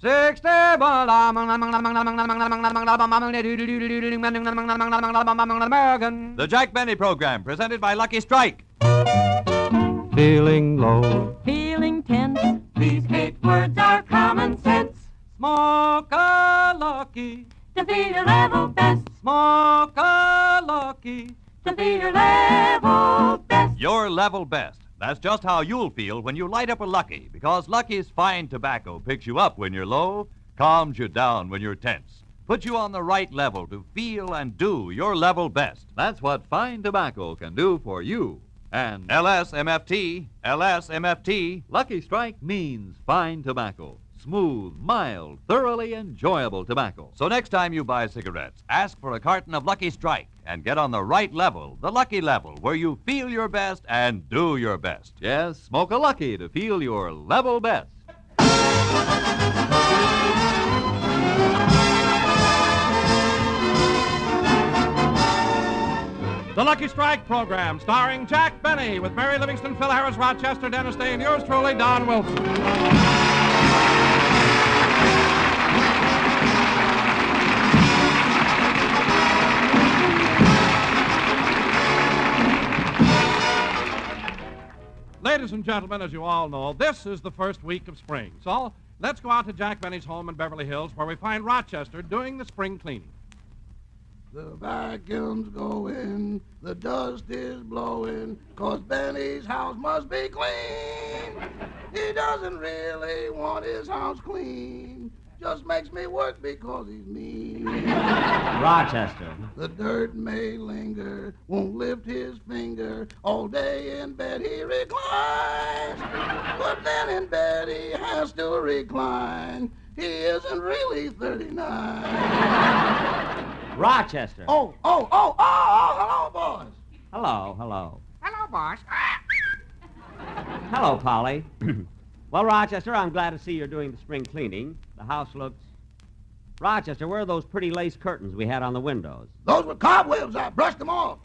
60. American. The Jack Benny Program, presented by Lucky Strike. Feeling low. Feeling tense. These 8 words are common sense. Smoke a lucky. To feel your level best. Smoke a lucky. To feel your level best. Your level best. That's just how you'll feel when you light up a Lucky, because Lucky's fine tobacco picks you up when you're low, calms you down when you're tense, puts you on the right level to feel and do your level best. That's what fine tobacco can do for you. And LSMFT, LSMFT. Lucky Strike means fine tobacco. Smooth, mild, thoroughly enjoyable tobacco. So next time you buy cigarettes, ask for a carton of Lucky Strike and get on the right level, the Lucky level, where you feel your best and do your best. Yes, smoke a Lucky to feel your level best. The Lucky Strike program, starring Jack Benny, with Mary Livingston, Phil Harris, Rochester, Dennis Day, and yours truly, Don Wilson. Ladies and gentlemen, as you all know, this is the first week of spring. So let's go out to Jack Benny's home in Beverly Hills, where we find Rochester doing the spring cleaning. The vacuum's going, the dust is blowing, 'cause Benny's house must be clean. He doesn't really want his house clean, just makes me work because he's mean. Rochester. The dirt may linger, won't lift his finger, all day in bed he reclines. But then in bed he has to recline, he isn't really 39. Rochester. Oh, hello, boys. Hello. Hello, boss. Hello, Polly. Well, Rochester, I'm glad to see you're doing the spring cleaning. The house looks... Rochester, where are those pretty lace curtains we had on the windows? Those were cobwebs. I brushed them off.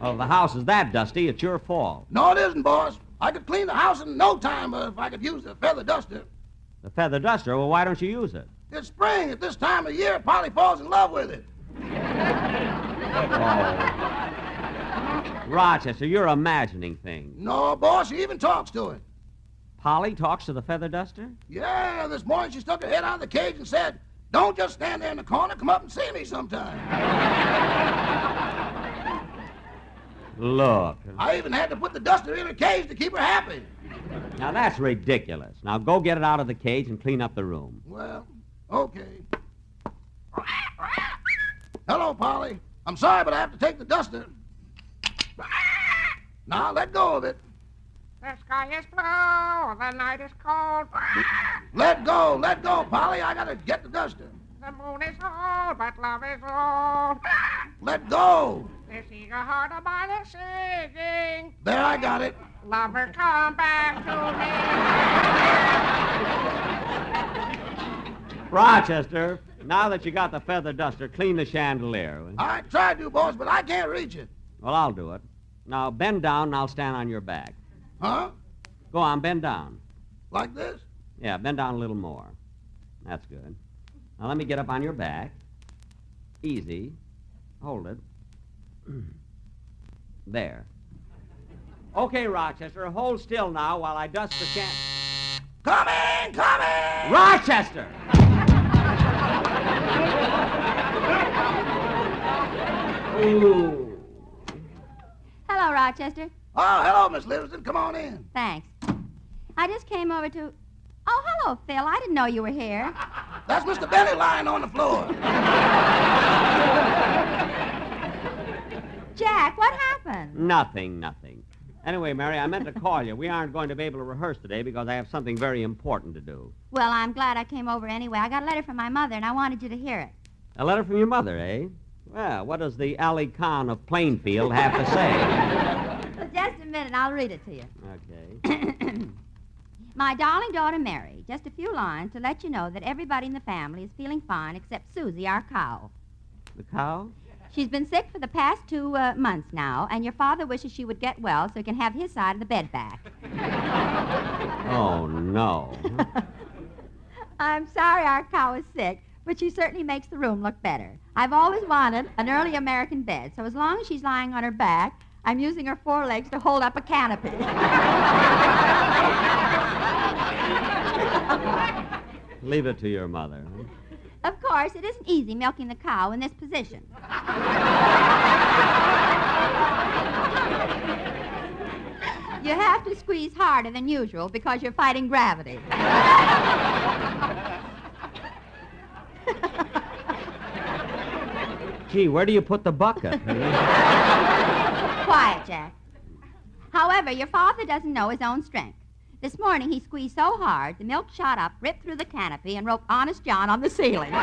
Oh, the house is that dusty. It's your fault. No, it isn't, boss. I could clean the house in no time if I could use the feather duster. The feather duster? Well, why don't you use it? It's spring. At this time of year, Polly falls in love with it. Oh. Rochester, you're imagining things. No, boss, she even talks to it. Polly talks to the feather duster? Yeah, this morning she stuck her head out of the cage and said, "Don't just stand there in the corner. Come up and see me sometime." Look. I even had to put the duster in her cage to keep her happy. Now, that's ridiculous. Now, go get it out of the cage and clean up the room. Well, okay. Hello, Polly. I'm sorry, but I have to take the duster. Now, let go of it. The sky is blue, the night is cold. Let go, Polly. I gotta get the duster. The moon is old, but love is old. Let go. This eager heart of mine is singing. There, I got it. Lover, come back to me. Rochester, now that you got the feather duster, clean the chandelier. I tried to, boss, but I can't reach it. Well, I'll do it. Now, bend down and I'll stand on your back. Huh? Go on, bend down. Like this? Yeah, bend down a little more. That's good. Now, let me get up on your back. Easy. Hold it. There. Okay, Rochester, hold still now while I dust the can... Coming! Rochester! Ooh. Hello, Rochester. Oh, hello, Miss Livingston. Come on in. Thanks. I just came over to... Oh, hello, Phil. I didn't know you were here. That's Mr. Benny lying on the floor. Jack, what happened? Nothing. Anyway, Mary, I meant to call you. We aren't going to be able to rehearse today because I have something very important to do. Well, I'm glad I came over anyway. I got a letter from my mother, and I wanted you to hear it. A letter from your mother, eh? Well, what does the Ali Khan of Plainfield have to say? Well, just a minute, I'll read it to you. Okay. My darling daughter, Mary, just a few lines to let you know that everybody in the family is feeling fine except Susie, our cow. The cow? She's been sick for the past 2 months now, and your father wishes she would get well so he can have his side of the bed back. Oh, no. I'm sorry our cow is sick, but she certainly makes the room look better. I've always wanted an early American bed, so as long as she's lying on her back, I'm using her forelegs to hold up a canopy. Leave it to your mother. Huh? Of course, it isn't easy milking the cow in this position. You have to squeeze harder than usual because you're fighting gravity. Gee, where do you put the bucket? Quiet, Jack. However, your father doesn't know his own strength. This morning, he squeezed so hard, the milk shot up, ripped through the canopy, and roped Honest John on the ceiling. Now,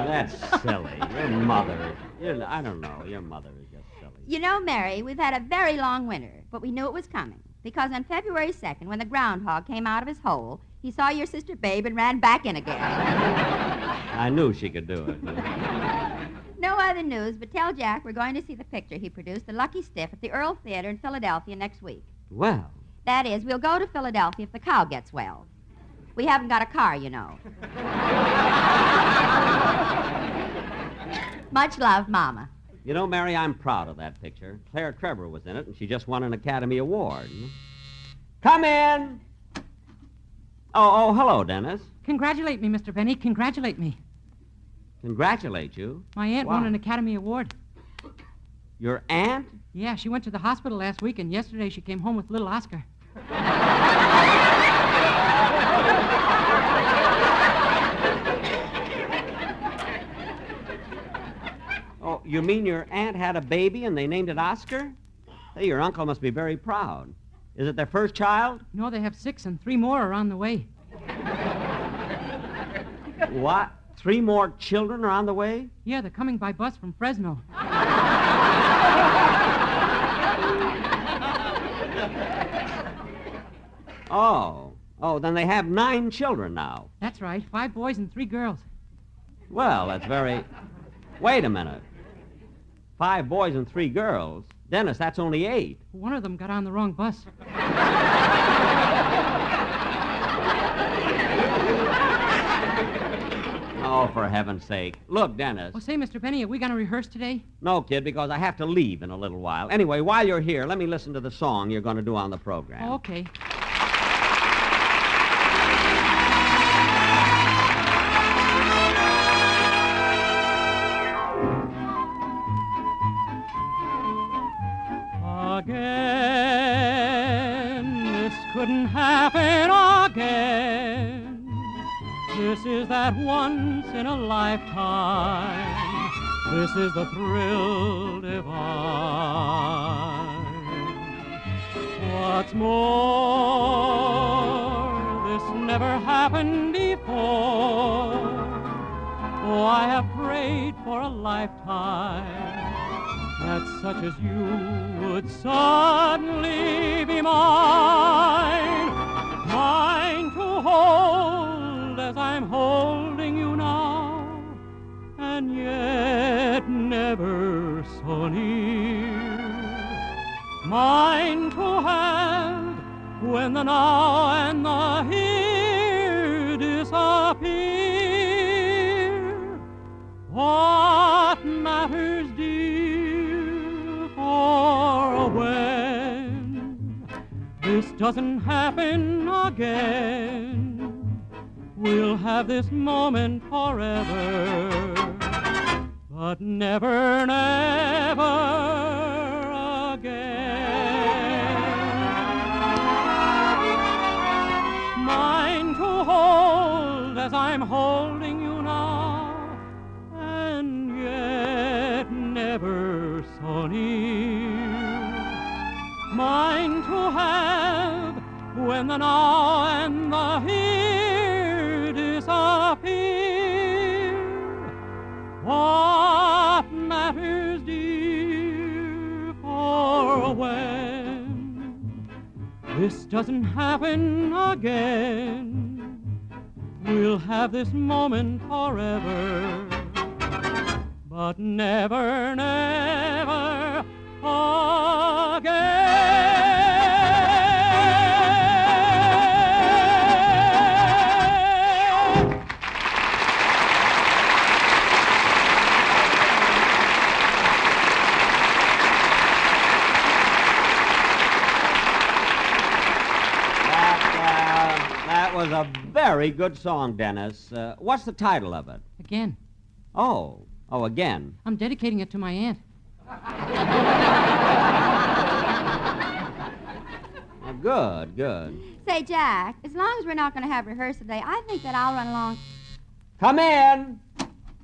that's silly. Your mother... I don't know. Your mother is just silly. You know, Mary, we've had a very long winter, but we knew it was coming. Because on February 2nd, when the groundhog came out of his hole, he saw your sister Babe and ran back in again. I knew she could do it. No other news, but tell Jack we're going to see the picture he produced, The Lucky Stiff, at the Earl Theater in Philadelphia next week. Well, That is, we'll go to Philadelphia if the cow gets well. We haven't got a car, you know. Much love, Mama. you know, Mary, I'm proud of that picture. Claire Trevor was in it, and she just won an Academy Award. Come in! Oh, hello, Dennis. Congratulate me, Mr. Benny. Congratulate me. Congratulate you. My aunt won an Academy Award. Your aunt? Yeah, she went to the hospital last week, and yesterday she came home with little Oscar. Oh, you mean your aunt had a baby and they named it Oscar? Hey, your uncle must be very proud. Is it their first child? No, they have 6, and 3 more are on the way. What? 3 more children are on the way? Yeah, they're coming by bus from Fresno. Oh, then they have 9 children now. That's right, 5 boys and 3 girls. Well, that's very... Wait a minute. 5 boys and 3 girls? Dennis, that's only 8. One of them got on the wrong bus. Oh, for heaven's sake. Look, Dennis. Well, say, Mr. Benny, are we going to rehearse today? No, kid, because I have to leave in a little while. Anyway, while you're here, let me listen to the song you're going to do on the program. Oh, okay. Again, this couldn't happen again. This is that once in a lifetime. This is the thrill divine. What's more, this never happened before. Oh, I have prayed for a lifetime that such as you would suddenly be mine. Mine to hold as I'm holding you now, and yet never so near. Mine to have when the now and the here disappear. What matters, dear, for when this doesn't happen again, we'll have this moment forever, but never, never again. Mine to hold as I'm holding you now, and yet never so near. Mine to have when the now and the here disappear. What matters, dear, for when this doesn't happen again, we'll have this moment forever, but never, never again. That was a very good song, Dennis. What's the title of it? Again. Oh, again. I'm dedicating it to my aunt. Oh, good. Say, Jack, as long as we're not going to have rehearsal today, I think that I'll run along. Come in.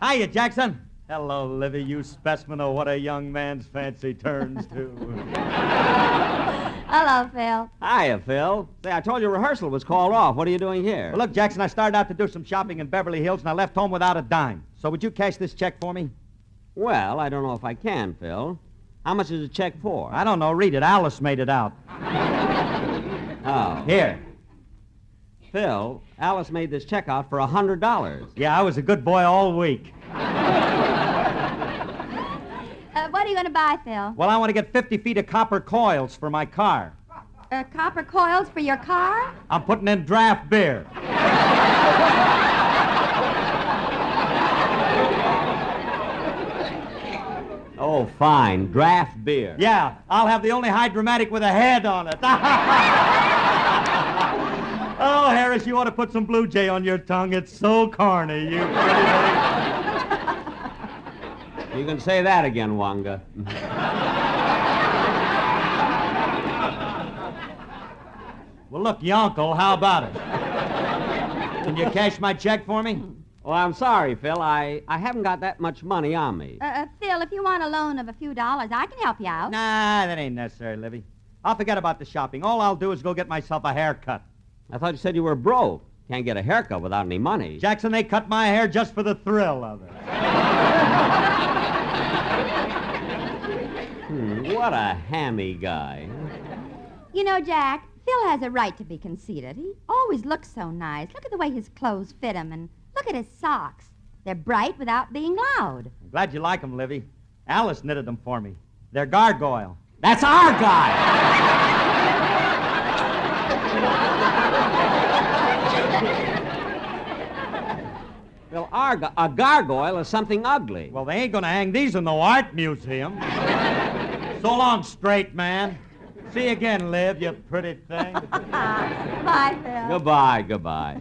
Hiya, Jackson. Hello, Livy, you specimen of what a young man's fancy turns to. Hello, Phil. Hiya, Phil. Say, I told you rehearsal was called off. What are you doing here? Well, look, Jackson, I started out to do some shopping in Beverly Hills, and I left home without a dime. So would you cash this check for me? Well, I don't know if I can, Phil. How much is the check for? I don't know. Read it. Alice made it out. Oh. Here. Phil, Alice made this check out for $100. Yeah, I was a good boy all week. What are you going to buy, Phil? Well, I want to get 50 feet of copper coils for my car. Copper coils for your car? I'm putting in draft beer. Oh, fine. Draft beer. Yeah, I'll have the only hydromatic with a head on it. Oh, Harris, you ought to put some Blue Jay on your tongue. It's so corny, you pretty baby. You can say that again, Wanga. Well, look, Yonkel, how about it? Can you cash my check for me? Well, I'm sorry, Phil. I haven't got that much money on me. Phil, if you want a loan of a few dollars, I can help you out. Nah, that ain't necessary, Livy. I'll forget about the shopping. All I'll do is go get myself a haircut. I thought you said you were broke. Can't get a haircut without any money. Jackson, they cut my hair just for the thrill of it. What a hammy guy. You know, Jack, Phil has a right to be conceited. He always looks so nice. Look at the way his clothes fit him, and look at his socks. They're bright without being loud. I'm glad you like them, Livy. Alice knitted them for me. They're gargoyle. That's our guy. Well, a gargoyle is something ugly. Well, they ain't going to hang these in no art museum. So long, straight man. See you again, Liv, you pretty thing. Bye, Phil. Goodbye.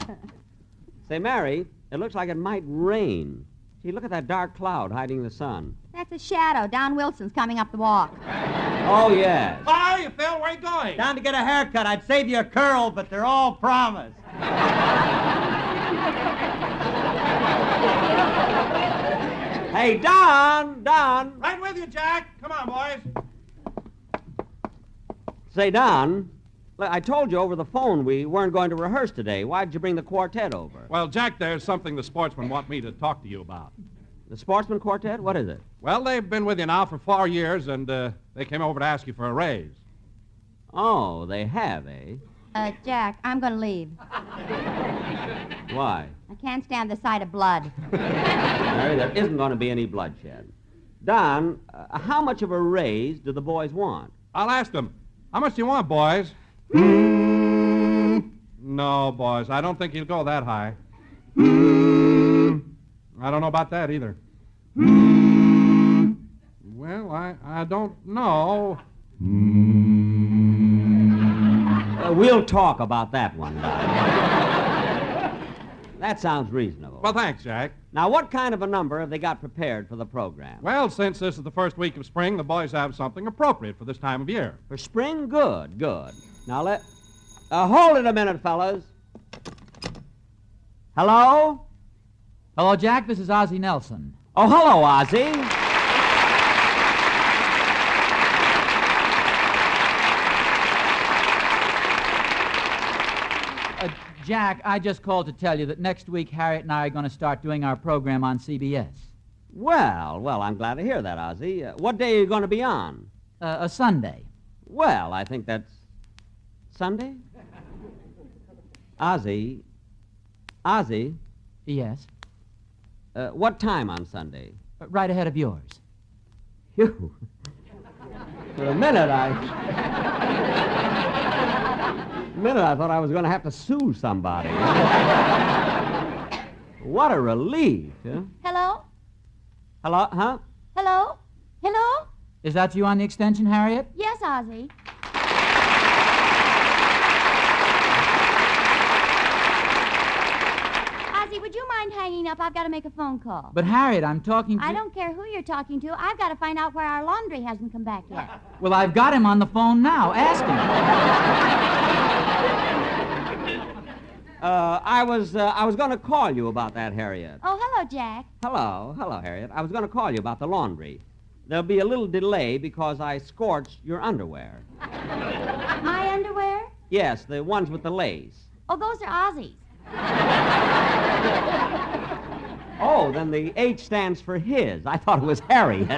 Say, Mary, it looks like it might rain. See, look at that dark cloud hiding the sun. That's a shadow. Don Wilson's coming up the walk. Oh, yes. Hi, Phil. Where you going? Down to get a haircut. I'd save you a curl, but they're all promised. Hey, Don! Right with you, Jack. Come on, boys. Say, Don, look, I told you over the phone we weren't going to rehearse today. Why'd you bring the quartet over? Well, Jack, there's something the sportsmen want me to talk to you about. The Sportsman Quartet? What is it? Well, they've been with you now for 4 years, and they came over to ask you for a raise. Oh, they have, eh? Jack, I'm going to leave. Why? I can't stand the sight of blood. Mary, there isn't going to be any bloodshed. Don, how much of a raise do the boys want? I'll ask them. How much do you want, boys? No, boys, I don't think he'll go that high. I don't know about that either. Well, I don't know. We'll talk about that one, Don. That sounds reasonable. Well, thanks, Jack. Now, what kind of a number have they got prepared for the program? Well, since this is the first week of spring, the boys have something appropriate for this time of year. For spring? Good. Now, hold it a minute, fellas. Hello? Hello, Jack. This is Ozzie Nelson. Oh, hello, Ozzie. Jack, I just called to tell you that next week Harriet and I are going to start doing our program on CBS. Well, I'm glad to hear that, Ozzie. What day are you going to be on? A Sunday. Well, I think that's Sunday? Ozzie? Yes? What time on Sunday? Right ahead of yours. Phew. For a minute, I thought I was going to have to sue somebody. What a relief, huh? Hello? Hello, huh? Hello? Hello? Is that you on the extension, Harriet? Yes, Ozzie. I've got to make a phone call. But, Harriet, I'm talking to... I don't care who you're talking to. I've got to find out why our laundry hasn't come back yet. Well, I've got him on the phone now. Ask him. I was going to call you about that, Harriet. Oh, hello, Jack. Hello, Harriet. I was going to call you about the laundry. There'll be a little delay because I scorched your underwear. My underwear? Yes, the ones with the lace. Oh, those are Ozzy's. Oh, then the H stands for his. I thought it was Harriet.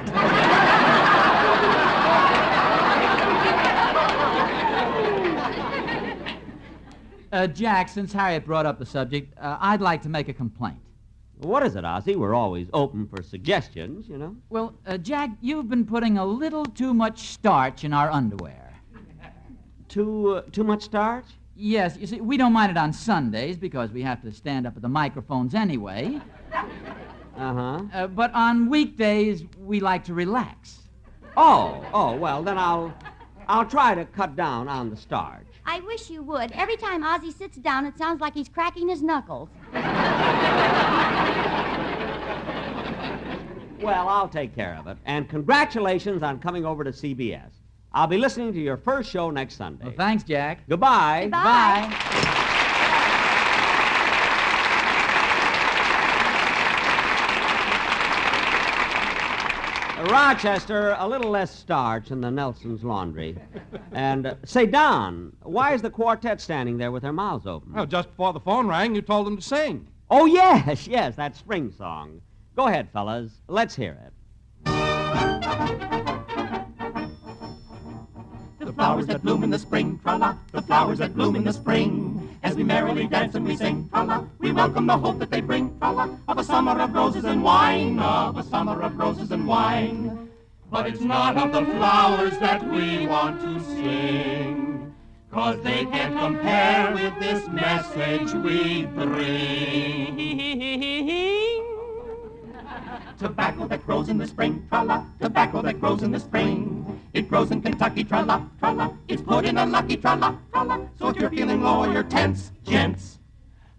Jack, since Harriet brought up the subject, I'd like to make a complaint. What is it, Ozzy? We're always open for suggestions, you know. Well, Jack, you've been putting a little too much starch in our underwear. Too much starch? Yes, you see, we don't mind it on Sundays because we have to stand up at the microphones anyway. Uh-huh. But on weekdays, we like to relax. Oh, well, then I'll try to cut down on the starch. I wish you would. Every time Ozzy sits down, it sounds like he's cracking his knuckles. Well, I'll take care of it. And congratulations on coming over to CBS. I'll be listening to your first show next Sunday. Well, thanks, Jack. Goodbye. Goodbye. Rochester, a little less starch in the Nelson's laundry. And say, Don, why is the quartet standing there with their mouths open? Oh, just before the phone rang, you told them to sing. Oh, yes, that spring song. Go ahead, fellas. Let's hear it. The flowers that bloom in the spring, tra-la, the flowers that bloom in the spring. As we merrily dance and we sing, tra-la, we welcome the hope that they bring, tra-la, of a summer of roses and wine, of a summer of roses and wine. But it's not of the flowers that we want to sing, 'cause they can't compare with this message we bring. Tobacco that grows in the spring, tra-la, tobacco that grows in the spring. It grows in Kentucky, tra-la, tra-la. It's put in a lucky, tra-la, tra-la. So if you're feeling low or you're tense, gents,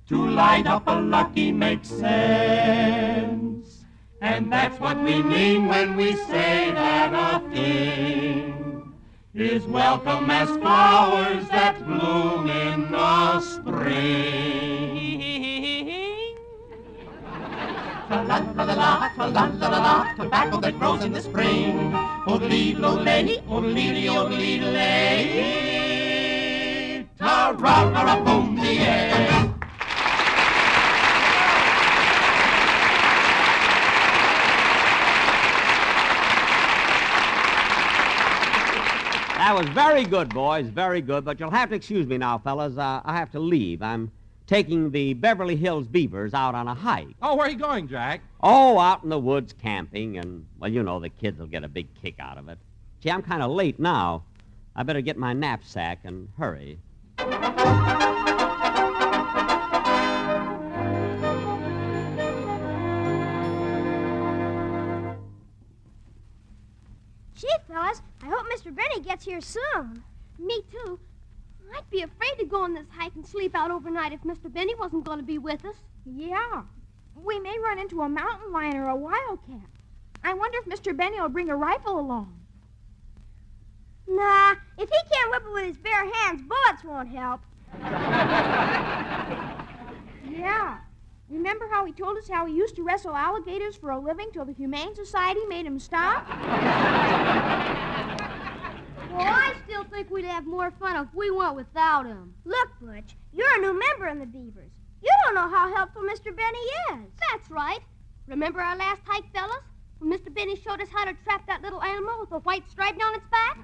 to light up a lucky makes sense. And that's what we mean when we say that a thing is welcome as flowers that bloom in the spring. Tra-la-la-la-la, tra-la-la-la-la, tobacco that grows in the spring. Oodle-dee-dee-o-lay, oodle-dee-dee-o-dee-dee-lay. Ta-ra-ra-ra-boom, the air. That was very good, boys, very good. But you'll have to excuse me now, fellas. I have to leave. I'm taking the Beverly Hills Beavers out on a hike. Oh, where are you going, Jack? Oh, out in the woods camping, and, well, you know, the kids will get a big kick out of it. Gee, I'm kind of late now. I better get my knapsack and hurry. Gee, fellas, I hope Mr. Benny gets here soon. Me too. I'd be afraid to go on this hike and sleep out overnight if Mr. Benny wasn't going to be with us. Yeah. We may run into a mountain lion or a wildcat. I wonder if Mr. Benny will bring a rifle along. Nah, if he can't whip it with his bare hands, bullets won't help. Yeah. Remember how he told us how he used to wrestle alligators for a living till the Humane Society made him stop? Well, I still think we'd have more fun if we went without him. Look, Butch, you're a new member in the Beavers. You don't know how helpful Mr. Benny is. That's right. Remember our last hike, fellas? When Mr. Benny showed us how to trap that little animal with a white stripe down its back?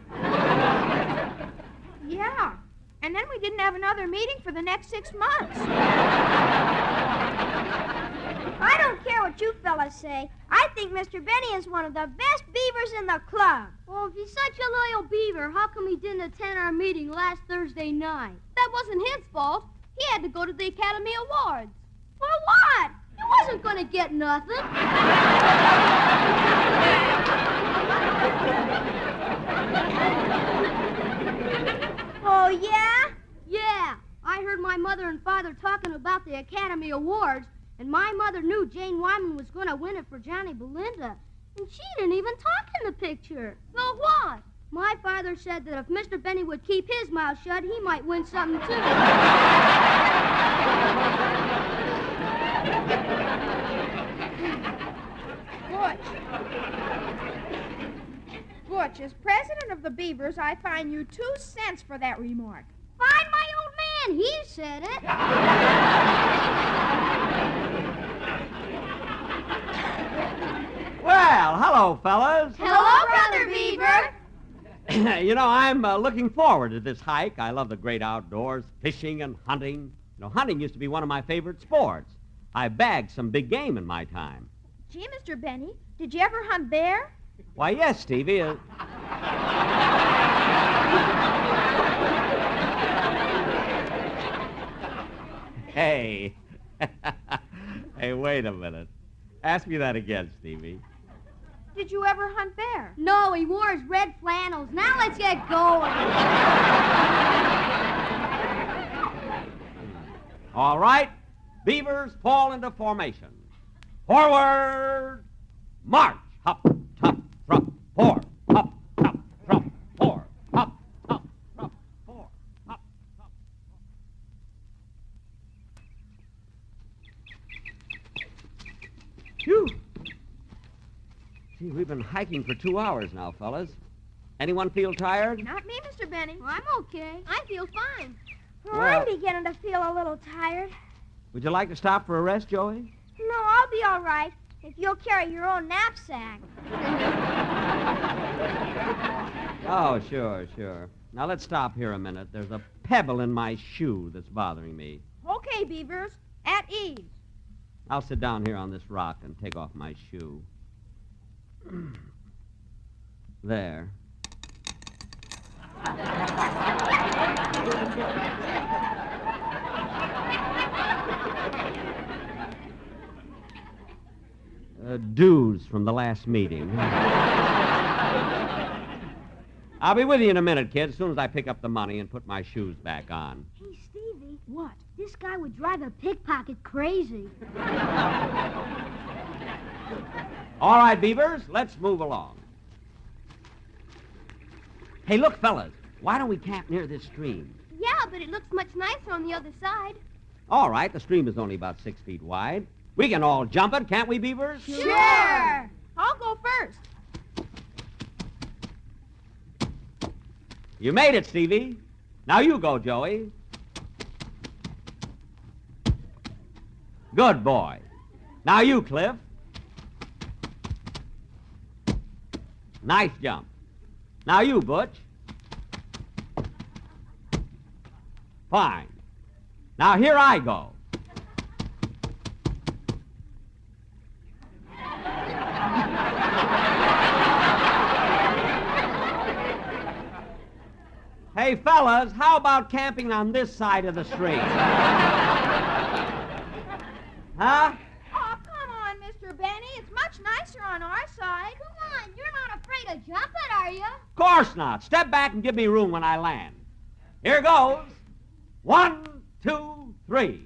Yeah. And then we didn't have another meeting for the next 6 months. I don't care what you fellas say. I think Mr. Benny is one of the best beavers in the club. Well, if he's such a loyal beaver, how come he didn't attend our meeting last Thursday night? That wasn't his fault. He had to go to the Academy Awards. For what? He wasn't going to get nothing. Oh, yeah? Yeah. I heard my mother and father talking about the Academy Awards, And my mother knew Jane Wyman was going to win it for Johnny Belinda. And she didn't even talk in the picture. Well, what? My father said that if Mr. Benny would keep his mouth shut, he might win something, too. Butch, as president of the Beavers, I fine you 2 cents for that remark. Fine, my old man. He said it. Well, hello, fellas. Hello, Brother Beaver. You know, I'm looking forward to this hike. I love the great outdoors, fishing and hunting. You know, hunting used to be one of my favorite sports. I bagged some big game in my time. Gee, Mr. Benny, did you ever hunt bear? Why, yes, Stevie. Hey. Hey, wait a minute. Ask me that again, Stevie. Did you ever hunt bear? No, he wore his red flannels. Now let's get going. All right. Beavers fall into formation. Forward. March. Hop, top, trump, four. Hop, top, trump, four. Hop, top, trump, four. Hop, top. Phew. Gee, we've been hiking for 2 hours now, fellas. Anyone feel tired? Not me, Mr. Benny. I'm okay. I feel fine. Well, I'm beginning to feel a little tired. Would you like to stop for a rest, Joey? No, I'll be all right if you'll carry your own knapsack. Oh, sure. Now, let's stop here a minute. There's a pebble in my shoe that's bothering me. Okay, Beavers, at ease. I'll sit down here on this rock and take off my shoe. There. Dues from the last meeting. I'll be with you in a minute, kid, as soon as I pick up the money and put my shoes back on. Hey, Stevie. What? This guy would drive a pickpocket crazy. All right, Beavers, let's move along. Hey, look, fellas, why don't we camp near this stream? Yeah, but it looks much nicer on the other side. All right, the stream is only about 6 feet wide. We can all jump it, can't we, Beavers? Sure! I'll go first. You made it, Stevie. Now you go, Joey. Good boy. Now you, Cliff. Nice jump. Now you, Butch. Fine. Now here I go. Hey, fellas, how about camping on this side of the street? Huh? Oh, come on, Mr. Benny. It's much nicer on our side. Come on, you're not afraid to jump it, are you? Of course not. Step back and give me room when I land. Here goes. 1, 2, 3.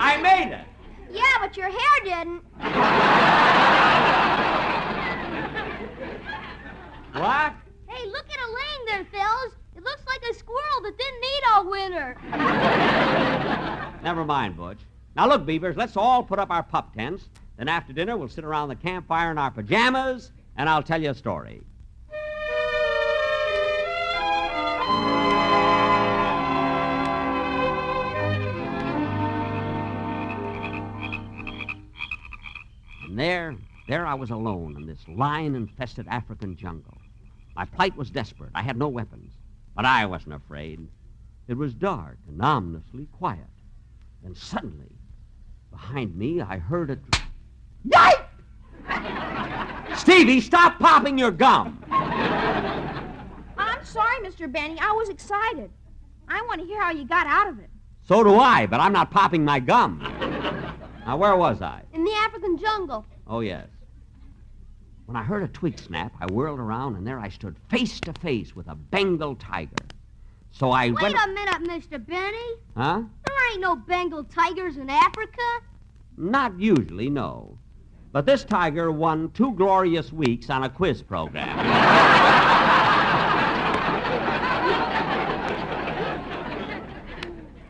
I made it. Yeah, but your hair didn't. What? Hey, look at a laying there, Phils. It looks like a squirrel that didn't eat all winter. Never mind, Butch. Now, look, Beavers, let's all put up our pup tents. Then after dinner, we'll sit around the campfire in our pajamas, and I'll tell you a story. And there I was alone in this lion-infested African jungle. My plight was desperate. I had no weapons. But I wasn't afraid. It was dark and ominously quiet. Then suddenly, behind me, I heard a... Yipe! Stevie, stop popping your gum! I'm sorry, Mr. Benny. I was excited. I want to hear how you got out of it. So do I, but I'm not popping my gum. Now, where was I? In the African jungle. Oh, yes. When I heard a twig snap, I whirled around, and there I stood face to face with a Bengal tiger. So I Wait went... a minute, Mr. Benny. Huh? There ain't no Bengal tigers in Africa. Not usually, no. But this tiger won 2 glorious weeks on a quiz program.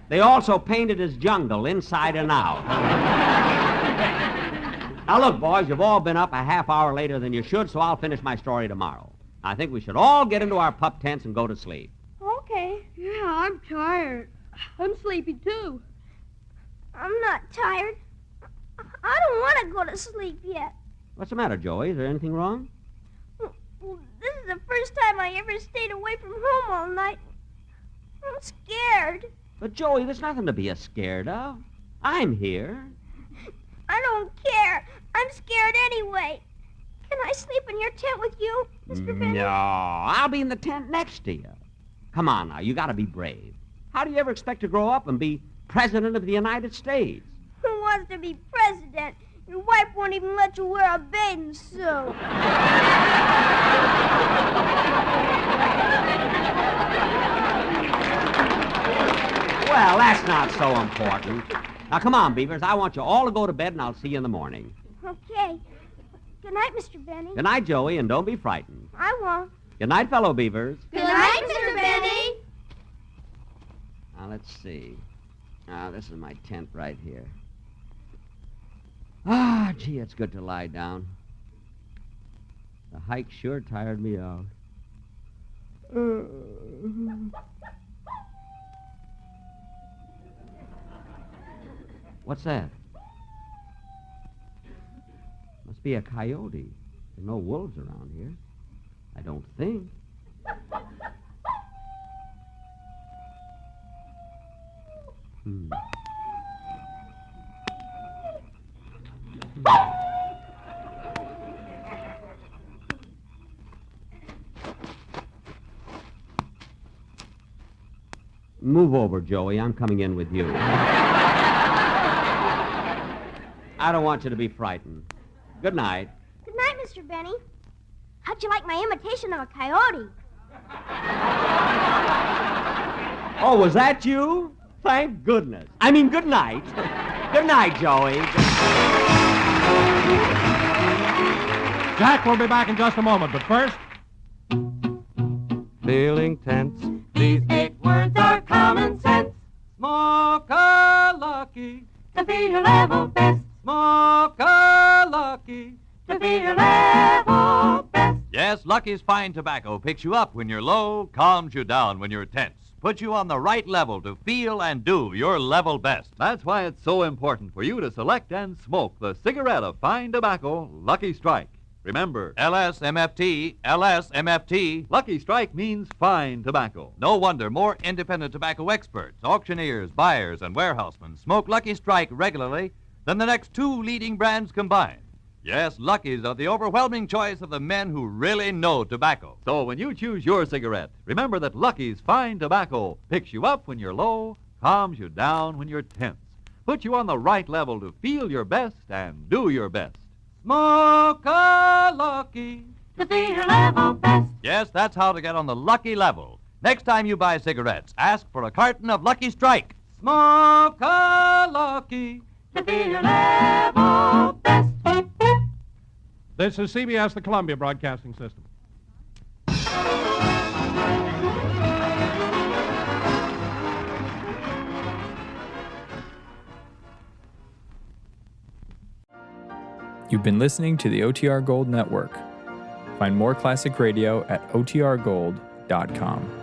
They also painted his jungle inside and out. Now, look, boys, you've all been up a half hour later than you should, so I'll finish my story tomorrow. I think we should all get into our pup tents and go to sleep. Okay. Yeah, I'm tired. I'm sleepy, too. I'm not tired. I don't want to go to sleep yet. What's the matter, Joey? Is there anything wrong? Well, this is the first time I ever stayed away from home all night. I'm scared. But, Joey, there's nothing to be scared of. I'm here. I don't care. I'm scared anyway. Can I sleep in your tent with you, Mr. Benny? No, I'll be in the tent next to you. Come on now, you gotta be brave. How do you ever expect to grow up and be President of the United States? Who wants to be president? Your wife won't even let you wear a bathing suit. Well, that's not so important. Now, come on, Beavers. I want you all to go to bed, and I'll see you in the morning. Okay. Good night, Mr. Benny. Good night, Joey, and don't be frightened. I won't. Good night, fellow Beavers. Good night, Mr. Benny. Now, let's see. This is my tent right here. Ah, gee, it's good to lie down. The hike sure tired me out. What's that? Must be a coyote. There's no wolves around here. I don't think. Move over, Joey. I'm coming in with you. I don't want you to be frightened. Good night. Good night, Mr. Benny. How'd you like my imitation of a coyote? Oh, was that you? Thank goodness. I mean, good night. Good night, Joey. Jack will be back in just a moment, but first... Feeling tense. These 8 words are common sense. Smoke a lucky to be your level best. Smoke a lucky to be your level best. Yes, Lucky's fine tobacco picks you up when you're low, calms you down when you're tense, puts you on the right level to feel and do your level best. That's why it's so important for you to select and smoke the cigarette of fine tobacco, Lucky Strike. Remember, LSMFT, LSMFT. Lucky Strike means fine tobacco. No wonder more independent tobacco experts, auctioneers, buyers, and warehousemen smoke Lucky Strike regularly than the next 2 leading brands combined. Yes, Lucky's are the overwhelming choice of the men who really know tobacco. So when you choose your cigarette, remember that Lucky's fine tobacco picks you up when you're low, calms you down when you're tense, puts you on the right level to feel your best and do your best. Smoke a lucky to be your level best. Yes, that's how to get on the Lucky level. Next time you buy cigarettes, ask for a carton of Lucky Strike. Smoke a lucky to be your level best. This is CBS, the Columbia Broadcasting System. You've been listening to the OTR Gold Network. Find more classic radio at otrgold.com.